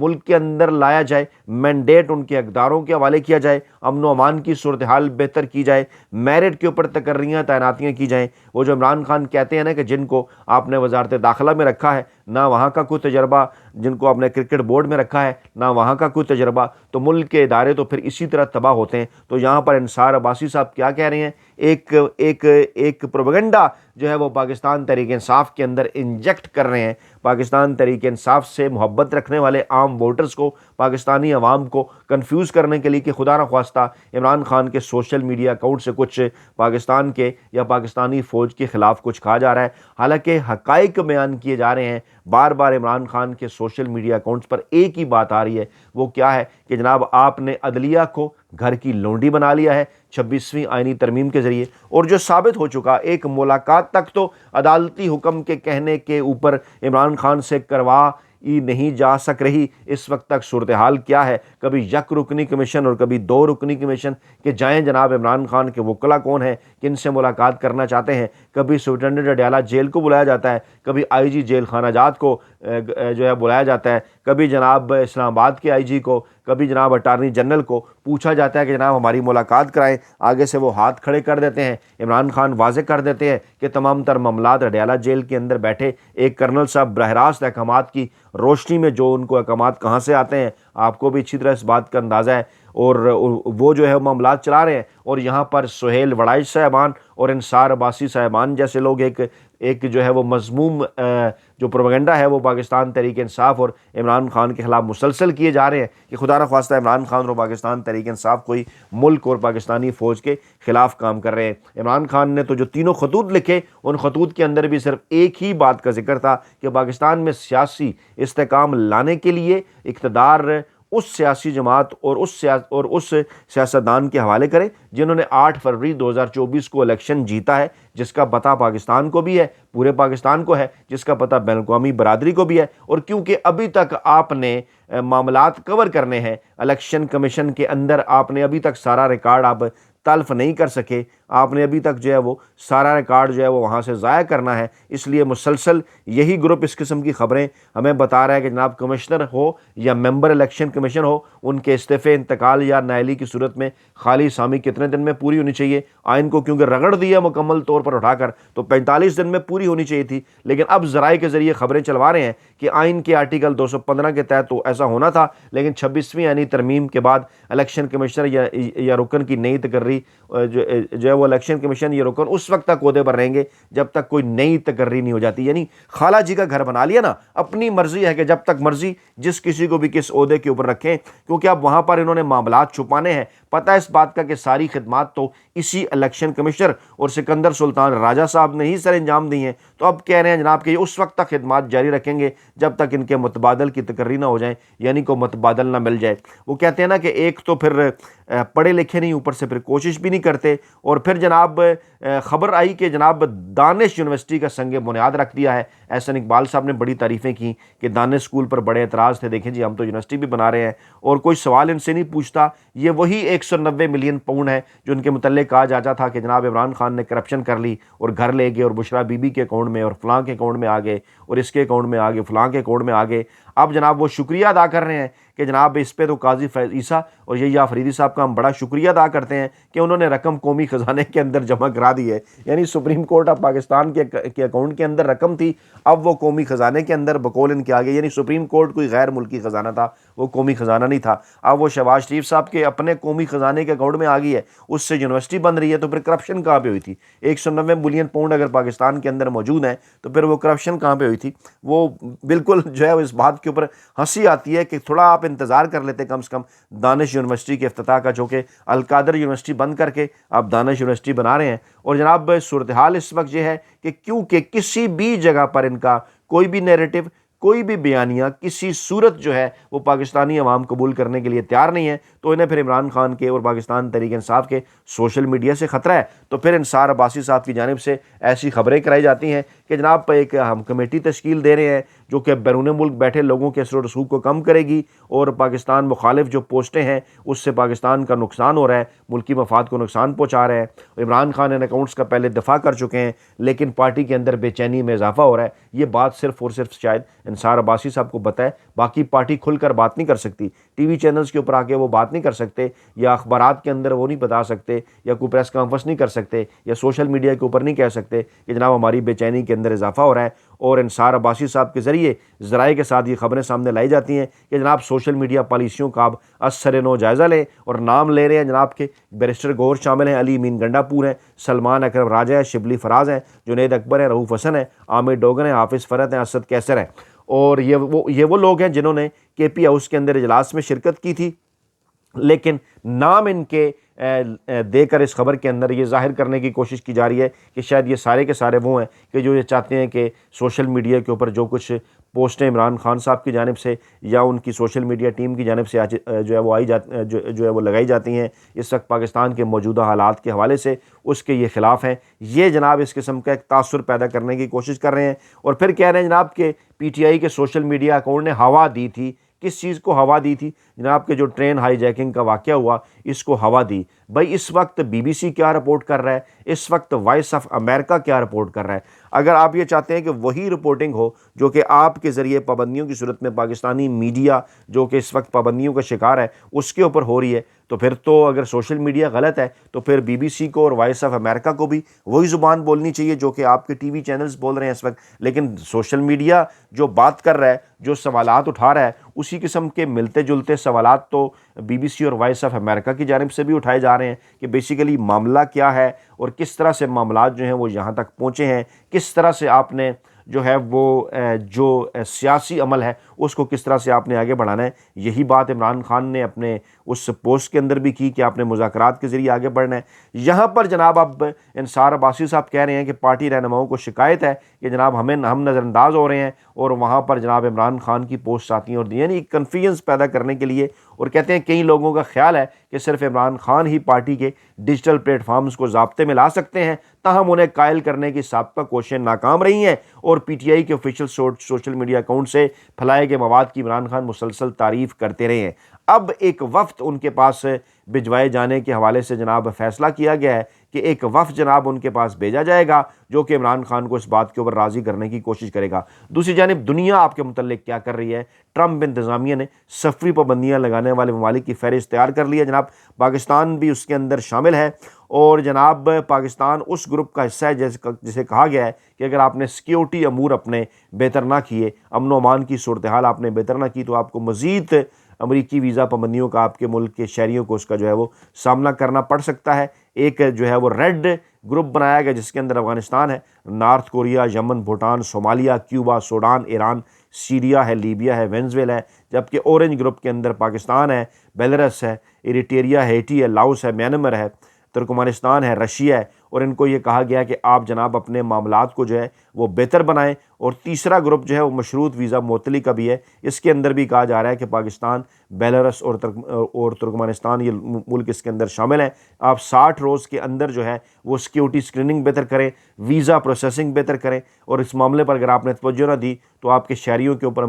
ملک کے اندر لایا جائے، مینڈیٹ ان کے اقداروں کے حوالے کیا جائے، امن و امان کی صورتحال بہتر کی جائے، میرٹ کے اوپر تقرریاں تعیناتیاں کی جائیں۔ وہ جو عمران خان کہتے ہیں نا کہ جن کو آپ نے وزارت داخلہ میں رکھا ہے نہ وہاں کا کوئی تجربہ، جن کو آپ نے کرکٹ بورڈ میں رکھا ہے نہ وہاں کا کوئی تجربہ، تو ملک کے ادارے تو پھر اسی طرح تباہ ہوتے ہیں۔ تو یہاں پر انصار عباسی صاحب کیا کہہ رہے ہیں، ایک پروپیگنڈا جو ہے وہ پاکستان تحریک انصاف کے اندر انجیکٹ کر رہے ہیں۔ پاکستان تحریک انصاف سے محبت رکھنے والے عام ووٹرز کو، پاکستانی عوام کو کنفیوز کرنے کے لیے کہ خدا نخواستہ عمران خان کے سوشل میڈیا اکاؤنٹ سے کچھ پاکستان کے یا پاکستانی فوج کے خلاف کچھ کہا جا رہا ہے، حالانکہ حقائق بیان کیے جا رہے ہیں۔ بار بار عمران خان کے سوشل میڈیا اکاؤنٹس پر ایک ہی بات آ رہی ہے، وہ کیا ہے کہ جناب آپ نے عدلیہ کو گھر کی لونڈی بنا لیا ہے 26ویں آئینی ترمیم کے ذریعے، اور جو ثابت ہو چکا، ایک ملاقات تک تو عدالتی حکم کے کہنے کے اوپر عمران خان سے کروا ہی نہیں جا سک رہی۔ اس وقت تک صورتحال کیا ہے، کبھی یک رکنی کمیشن اور کبھی 2 رکنی کمیشن کہ جائیں جناب عمران خان کے وکلا کون ہیں، کن سے ملاقات کرنا چاہتے ہیں، کبھی سپرنٹنڈنٹ اڈیالہ جیل کو بلایا جاتا ہے، کبھی آئی جی جیل خانہ جات کو جو ہے بلایا جاتا ہے، کبھی جناب اسلام آباد کے آئی جی کو، کبھی جناب اٹارنی جنرل کو پوچھا جاتا ہے کہ جناب ہماری ملاقات کرائیں، آگے سے وہ ہاتھ کھڑے کر دیتے ہیں۔ عمران خان واضح کر دیتے ہیں کہ تمام تر معاملات اڈیالہ جیل کے اندر بیٹھے ایک کرنل صاحب براہ راست احکامات کی روشنی میں، جو ان کو احکامات کہاں سے آتے ہیں آپ کو بھی اچھی طرح اس بات کا اندازہ ہے، اور وہ جو ہے معاملات چلا رہے ہیں، اور یہاں پر سہیل وڑائچ صاحبان اور انصار عباسی صاحبان جیسے لوگ ایک جو ہے وہ مذموم جو پروپیگنڈا ہے وہ پاکستان تحریک انصاف اور عمران خان کے خلاف مسلسل کیے جا رہے ہیں کہ خدا نخواستہ عمران خان اور پاکستان تحریک انصاف کوئی ملک اور پاکستانی فوج کے خلاف کام کر رہے ہیں۔ عمران خان نے تو جو 3 خطوط لکھے، ان خطوط کے اندر بھی صرف ایک ہی بات کا ذکر تھا کہ پاکستان میں سیاسی استحکام لانے کے لیے اقتدار اس سیاسی جماعت اور اس سیاستدان کے حوالے کریں جنہوں نے 8 فروری 2024 کو الیکشن جیتا ہے، جس کا پتہ پاکستان کو بھی ہے، پورے پاکستان کو ہے، جس کا پتہ بین الاقوامی برادری کو بھی ہے۔ اور کیونکہ ابھی تک آپ نے معاملات کور کرنے ہیں الیکشن کمیشن کے اندر، آپ نے ابھی تک سارا ریکارڈ آپ تلف نہیں کر سکے، آپ نے ابھی تک جو ہے وہ سارا ریکارڈ جو ہے وہ وہاں سے ضائع کرنا ہے، اس لیے مسلسل یہی گروپ اس قسم کی خبریں ہمیں بتا رہا ہے کہ جناب کمشنر ہو یا ممبر الیکشن کمیشن ہو، ان کے استعفے، انتقال یا نااہلی کی صورت میں خالی سامی کتنے دن میں پوری ہونی چاہیے۔ آئین کو کیونکہ رگڑ دیا مکمل طور پر اٹھا کر، تو 45 دن میں پوری ہونی چاہیے تھی، لیکن اب ذرائع کے ذریعے خبریں چلوا رہے ہیں کہ آئین کے آرٹیکل 215 کے تحت تو ایسا ہونا تھا، لیکن 26ویں یعنی ترمیم کے بعد الیکشن کمشنر یا رکن کی نئی تقرری جو ہے وہ الیکشن کمیشن یہ رکن اس وقت تک عہدے پر رہیں گے جب تک کوئی نئی تقرری نہیں ہو جاتی۔ یعنی خالہ جی کا گھر بنا لیا نا، اپنی مرضی ہے کہ جب تک مرضی جس کسی کو بھی کس عہدے کے اوپر رکھیں، کیونکہ اب وہاں پر انہوں نے معاملات چھپانے ہیں۔ پتہ ہے اس بات کا کہ ساری خدمات تو اسی الیکشن کمشنر اور سکندر سلطان راجہ صاحب نے ہی سر انجام دی ہیں، تو اب کہہ رہے ہیں جناب کہ یہ اس وقت تک خدمات جاری رکھیں گے جب تک ان کے متبادل کی تقرری نہ ہو جائیں، یعنی کو متبادل نہ مل جائے۔ وہ کہتے ہیں نا کہ ایک تو پھر پڑھے لکھے نہیں، اوپر سے پھر کوشش بھی نہیں کرتے، اور پھر جناب خبر آئی کہ جناب دانش یونیورسٹی کا سنگ بنیاد رکھ دیا ہے۔ احسن اقبال صاحب نے بڑی تعریفیں کی کہ دانش اسکول پر بڑے اعتراض تھے، دیکھیں جی ہم تو یونیورسٹی بھی بنا رہے ہیں اور کوئی سوال ان سے نہیں پوچھتا۔ یہ وہی 190 ملین پاؤنڈ ہے جو ان کے متعلق کہا جاتا تھا کہ جناب عمران خان نے کرپشن کر لی اور گھر لے گئے اور بشرا بی بی کے اکاؤنٹ میں اور فلاں کے اکاؤنٹ میں آ گئے اور اس کے اکاؤنٹ میں آ گئے، فلاں کے اکاؤنٹ میں آ گئے۔ اب جناب وہ شکریہ ادا کر رہے ہیں کہ جناب اس پہ تو قاضی فیض عیسیٰ اور یحییٰ آفریدی صاحب کا ہم بڑا شکریہ ادا کرتے ہیں کہ انہوں نے رقم قومی خزانے کے اندر جمع کرا دی ہے۔ یعنی سپریم کورٹ آف پاکستان کے اکاؤنٹ کے اندر رقم تھی، اب وہ قومی خزانے کے اندر بقول ان کے آگے، یعنی سپریم کورٹ کوئی غیر ملکی خزانہ تھا، وہ قومی خزانہ نہیں تھا، اب وہ شہباز شریف صاحب کے اپنے قومی خزانے کے اکاؤنٹ میں آ گئی ہے، اس سے یونیورسٹی بن رہی ہے۔ تو پھر کرپشن کہاں پہ ہوئی تھی؟ 190 ملین پاؤنڈ اگر پاکستان کے اندر موجود ہیں تو پھر وہ کرپشن کہاں پہ ہوئی تھی؟ وہ بالکل جو ہے اس بات کے اوپر ہنسی آتی ہے کہ تھوڑا آپ انتظار کر لیتے کم سے کم دانش یونیورسٹی کے افتتاح کا، جو کہ القادر یونیورسٹی بند کر کے آپ دانش یونیورسٹی بنا رہے ہیں۔ اور جناب صورتحال اس وقت یہ ہے کہ کیونکہ کسی بھی جگہ پر ان کا کوئی بھی نیریٹو، کوئی بھی بیانیہ، کسی صورت جو ہے وہ پاکستانی عوام قبول کرنے کے لیے تیار نہیں ہے، تو انہیں پھر عمران خان کے اور پاکستان تحریک انصاف کے سوشل میڈیا سے خطرہ ہے۔ تو پھر انصار عباسی صاحب کی جانب سے ایسی خبریں کرائی جاتی ہیں کہ جناب ایک ہم کمیٹی تشکیل دے رہے ہیں جو کہ بیرون ملک بیٹھے لوگوں کے اثر و رسوخ کو کم کرے گی، اور پاکستان مخالف جو پوسٹیں ہیں اس سے پاکستان کا نقصان ہو رہا ہے، ملکی مفاد کو نقصان پہنچا رہے ہیں۔ عمران خان ان اکاؤنٹس کا پہلے دفاع کر چکے ہیں، لیکن پارٹی کے اندر بے چینی میں اضافہ ہو رہا ہے۔ یہ بات صرف اور صرف شاید انصار عباسی صاحب کو بتائے، باقی پارٹی کھل کر بات نہیں کر سکتی، ٹی وی چینلز کے اوپر آ کے وہ بات نہیں کر سکتے، یا اخبارات کے اندر وہ نہیں بتا سکتے، یا کوئی پریس کانفرنس نہیں کر سکتے، یا سوشل میڈیا کے اوپر نہیں کہہ سکتے کہ جناب ہماری بے چینی کے اندر اضافہ ہو رہا ہے۔ اور انصار عباسی صاحب کے ذریعے ذرائع کے ساتھ یہ خبریں سامنے لائی جاتی ہیں کہ جناب سوشل میڈیا پالیسیوں کا آپ اثر نو جائزہ لیں، اور نام لے رہے ہیں جناب کے بیرسٹر گور شامل ہیں، علی امین گنڈا پور ہیں، سلمان اکرم راجہ ہے، شبلی فراز ہیں، جنید اکبر ہیں، رؤوف حسن ہے، عامر ڈوگر ہیں، حافظ فرحت ہیں، اسد کیسر ہیں، اور یہ وہ لوگ ہیں جنہوں نے کے پی ہاؤس کے اندر اجلاس میں شرکت کی تھی، لیکن نام ان کے دے کر اس خبر کے اندر یہ ظاہر کرنے کی کوشش کی جا رہی ہے کہ شاید یہ سارے کے سارے وہ ہیں کہ جو یہ چاہتے ہیں کہ سوشل میڈیا کے اوپر جو کچھ پوسٹیں عمران خان صاحب کی جانب سے یا ان کی سوشل میڈیا ٹیم کی جانب سے جو ہے وہ لگائی جاتی ہیں اس وقت پاکستان کے موجودہ حالات کے حوالے سے، اس کے یہ خلاف ہیں۔ یہ جناب اس قسم کا ایک تاثر پیدا کرنے کی کوشش کر رہے ہیں، اور پھر کہہ رہے ہیں جناب کہ پی ٹی آئی کے سوشل میڈیا اکاؤنٹ نے ہوا دی تھی۔ کس چیز کو ہوا دی تھی؟ جناب کہ جو ٹرین ہائی جیکنگ کا واقعہ ہوا اس کو ہوا دی۔ بھائی اس وقت بی بی سی کیا رپورٹ کر رہا ہے، اس وقت وائس آف امریکہ کیا رپورٹ کر رہا ہے؟ اگر آپ یہ چاہتے ہیں کہ وہی رپورٹنگ ہو جو کہ آپ کے ذریعے پابندیوں کی صورت میں پاکستانی میڈیا جو کہ اس وقت پابندیوں کا شکار ہے اس کے اوپر ہو رہی ہے، تو پھر تو اگر سوشل میڈیا غلط ہے تو پھر بی بی سی کو اور وائس آف امریکہ کو بھی وہی زبان بولنی چاہیے جو کہ آپ کے ٹی وی چینلز بول رہے ہیں اس وقت۔ لیکن سوشل میڈیا جو بات کر رہا ہے، جو سوالات اٹھا رہا ہے، اسی قسم کے ملتے جلتے سوالات تو بی بی سی اور وائس آف امریکہ کی جانب سے بھی اٹھائے جا رہے ہیں کہ بیسیکلی معاملہ کیا ہے اور کس طرح سے معاملات جو ہیں وہ یہاں تک پہنچے ہیں، کس طرح سے آپ نے جو ہے وہ جو سیاسی عمل ہے اس کو کس طرح سے آپ نے آگے بڑھانا ہے۔ یہی بات عمران خان نے اپنے اس پوسٹ کے اندر بھی کی کہ آپ نے مذاکرات کے ذریعے آگے بڑھنا ہے۔ یہاں پر جناب اب انصار عباسی صاحب کہہ رہے ہیں کہ پارٹی رہنماؤں کو شکایت ہے کہ جناب ہم نظر انداز ہو رہے ہیں، اور وہاں پر جناب عمران خان کی پوسٹ آتی ہیں، اور یعنی کنفیوژن پیدا کرنے کے لیے، اور کہتے ہیں کئی لوگوں کا خیال ہے کہ صرف عمران خان ہی پارٹی کے ڈیجیٹل پلیٹ فارمز کو ضابطے میں لا سکتے ہیں، تاہم انہیں قائل کرنے کی سابقہ کوششیں ناکام رہی ہیں، اور پی ٹی آئی کے آفیشیل سوشل میڈیا اکاؤنٹ سے پھیلائے گئے مواد کی عمران خان مسلسل تعریف کرتے رہے ہیں۔ اب ایک وفد ان کے پاس بھجوائے جانے کے حوالے سے جناب فیصلہ کیا گیا ہے کہ ایک وفد جناب ان کے پاس بھیجا جائے گا جو کہ عمران خان کو اس بات کے اوپر راضی کرنے کی کوشش کرے گا۔ دوسری جانب دنیا آپ کے متعلق کیا کر رہی ہے؟ ٹرمپ انتظامیہ نے سفری پابندیاں لگانے والے ممالک کی فہرست تیار کر لی ہے جناب، پاکستان بھی اس کے اندر شامل ہے، اور جناب پاکستان اس گروپ کا حصہ ہے جسے کہا گیا ہے کہ اگر آپ نے سیکیورٹی امور اپنے بہتر نہ کیے، امن و امان کی صورتحال آپ نے بہتر نہ کی، تو آپ کو مزید امریکی ویزا پابندیوں کا آپ کے ملک کے شہریوں کو اس کا جو ہے وہ سامنا کرنا پڑ سکتا ہے۔ ایک جو ہے وہ ریڈ گروپ بنایا گیا جس کے اندر افغانستان ہے، North Korea, Yemen, Bhutan, Somalia, Cuba, Sudan, Iran, Syria ہے، لیبیا ہے، وینزویلا ہے، جبکہ اورنج گروپ کے اندر پاکستان ہے، بیلاروس ہے، ایریٹریا، ہیٹی ہے، لاؤس ہے، میانمار ہے، ترکمانستان ہے، رشیا ہے، اور ان کو یہ کہا گیا کہ آپ جناب اپنے معاملات کو جو ہے وہ بہتر بنائیں۔ اور تیسرا گروپ جو ہے وہ مشروط ویزا معطلی کا بھی ہے، اس کے اندر بھی کہا جا رہا ہے کہ پاکستان، بیلاروس اور ترکمانستان یہ ملک اس کے اندر شامل ہیں۔ آپ 60 روز کے اندر جو ہے وہ سیکیورٹی سکریننگ بہتر کریں، ویزا پروسیسنگ بہتر کریں، اور اس معاملے پر اگر آپ نے توجہ نہ دی تو آپ کے شہریوں کے اوپر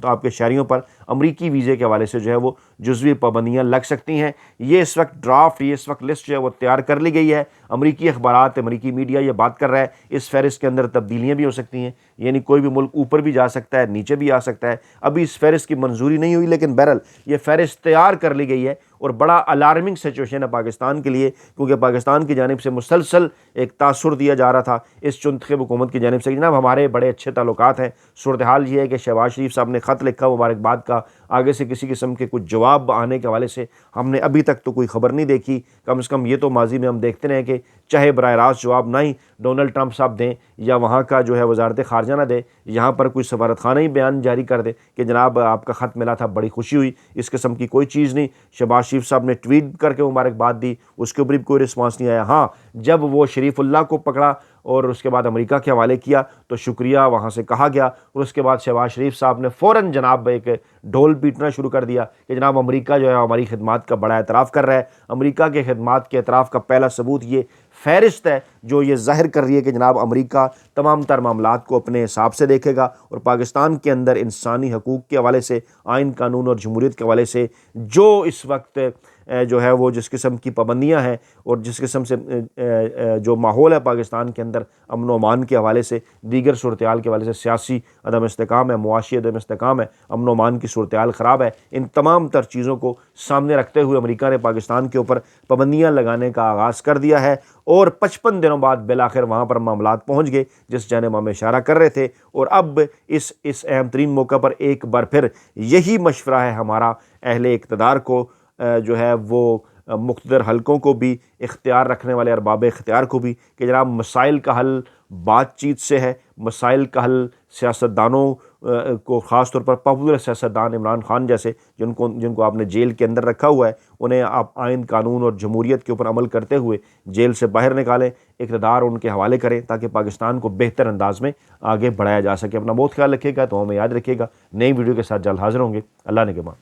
آپ کے شہریوں پر امریکی ویزے کے حوالے سے جو ہے وہ جزوی پابندیاں لگ سکتی ہیں۔ یہ اس وقت ڈرافٹ، یہ اس وقت لسٹ جو ہے وہ تیار کر لی گئی ہے۔ امریکی اخبارات، امریکی میڈیا یہ بات کر رہا ہے اس فہرست کے اندر تبدیلیاں بھی ہو سکتی ہیں، یعنی کوئی بھی ملک اوپر بھی جا سکتا ہے، نیچے بھی آ سکتا ہے۔ ابھی اس فہرست کی منظوری نہیں ہوئی، لیکن بہرحال یہ فہرست تیار کر لی گئی ہے، اور بڑا الارمنگ سچویشن ہے پاکستان کے لیے، کیونکہ پاکستان کی جانب سے مسلسل ایک تاثر دیا جا رہا تھا اس چنتخب حکومت کی جانب سے کہ جناب ہمارے بڑے اچھے تعلقات ہیں۔ صورتحال یہ ہے کہ شہباز شریف صاحب نے خط لکھا مبارکباد کا، آگے سے کسی قسم کے کچھ جواب آنے کے حوالے سے ہم نے ابھی تک تو کوئی خبر نہیں دیکھی۔ کم سے کم یہ تو ماضی میں ہم دیکھتے رہے کہ چاہے براہ راست جواب نہ ہی ڈونلڈ ٹرمپ صاحب دیں یا وہاں کا جو ہے وزارت خارجہ نہ دے، یہاں پر کوئی سفارت خانہ ہی بیان جاری کر دے کہ جناب آپ کا خط ملا تھا، بڑی خوشی ہوئی، اس قسم کی کوئی چیز نہیں۔ شہباز شریف صاحب نے ٹویٹ کر کے مبارکباد دی، اس کے اوپر بھی کوئی رسپانس نہیں آیا۔ ہاں، جب وہ شریف اللہ کو پکڑا اور اس کے بعد امریکہ کے حوالے کیا تو شکریہ وہاں سے کہا گیا، اور اس کے بعد شہباز شریف صاحب نے فوراً جناب ایک ڈھول پیٹنا شروع کر دیا کہ جناب امریکہ جو ہے ہماری خدمات کا بڑا اعتراف کر رہا ہے۔ امریکہ کے خدمات کے اعتراف کا پہلا ثبوت یہ فہرست ہے جو یہ ظاہر کر رہی ہے کہ جناب امریکہ تمام تر معاملات کو اپنے حساب سے دیکھے گا، اور پاکستان کے اندر انسانی حقوق کے حوالے سے، آئین قانون اور جمہوریت کے حوالے سے جو اس وقت جو ہے وہ جس قسم کی پابندیاں ہیں اور جس قسم سے جو ماحول ہے پاکستان کے اندر امن و امان کے حوالے سے، دیگر صورتحال کے حوالے سے، سیاسی عدم استحکام ہے، معاشی عدم استحکام ہے، امن و امان کی صورتحال خراب ہے، ان تمام تر چیزوں کو سامنے رکھتے ہوئے امریکہ نے پاکستان کے اوپر پابندیاں لگانے کا آغاز کر دیا ہے، اور 55 دنوں بعد بالآخر وہاں پر معاملات پہنچ گئے جس جانب ہم اشارہ کر رہے تھے۔ اور اب اس اہم ترین موقع پر ایک بار پھر یہی مشورہ ہے ہمارا اہل اقتدار کو، جو ہے وہ مقتدر حلقوں کو بھی، اختیار رکھنے والے ارباب اختیار کو بھی، کہ جناب مسائل کا حل بات چیت سے ہے، مسائل کا حل سیاستدانوں کو، خاص طور پر پاپولر سیاستدان عمران خان جیسے جن کو آپ نے جیل کے اندر رکھا ہوا ہے، انہیں آپ آئین قانون اور جمہوریت کے اوپر عمل کرتے ہوئے جیل سے باہر نکالیں، اقتدار ان کے حوالے کریں تاکہ پاکستان کو بہتر انداز میں آگے بڑھایا جا سکے۔ اپنا بہت خیال رکھیے گا، تو ہمیں یاد رکھیے گا۔ نئی ویڈیو کے ساتھ جلد حاضر ہوں گے۔ اللہ نگہبان۔